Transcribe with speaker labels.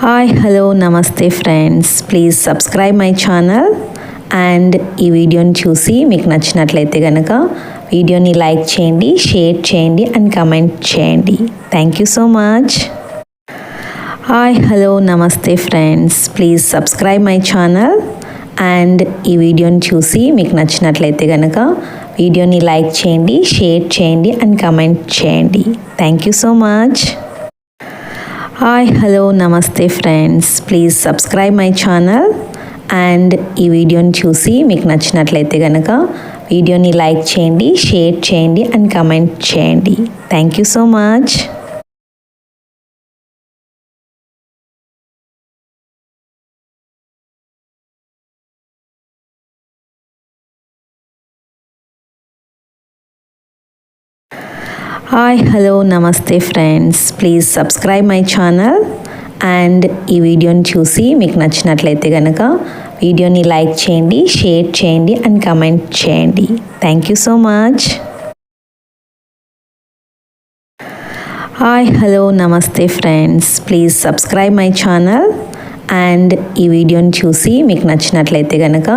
Speaker 1: Hi hello నమస్తే friends, please subscribe my channel. And ఈ వీడియోని చూసి మీకు నచ్చినట్లయితే కనుక వీడియోని లైక్ చేయండి, షేర్ చేయండి అండ్ కమెంట్ చేయండి. Thank you so much. Hi hello నమస్తే friends, please subscribe my channel. And ఈ వీడియోని చూసి మీకు నచ్చినట్లయితే కనుక వీడియోని లైక్ చేయండి, షేర్ చేయండి అండ్ కమెంట్ చేయండి. Thank you so much. Hi hello నమస్తే friends, please subscribe my channel. And ఈ వీడియోని చూసి మీకు నచ్చినట్లయితే కనుక వీడియోని లైక్ చేయండి, షేర్ చేయండి అండ్ కమెంట్ చేయండి. Thank you so much. Hi hello నమస్తే friends, please subscribe my channel. And ఈ వీడియోని చూసి మీకు నచ్చినట్లయితే కనుక వీడియోని లైక్ చేయండి, షేర్ చేయండి అండ్ కమెంట్ చేయండి. Thank you so much. Hi hello నమస్తే friends, please subscribe my channel. And ఈ వీడియోని చూసి మీకు నచ్చినట్లయితే కనుక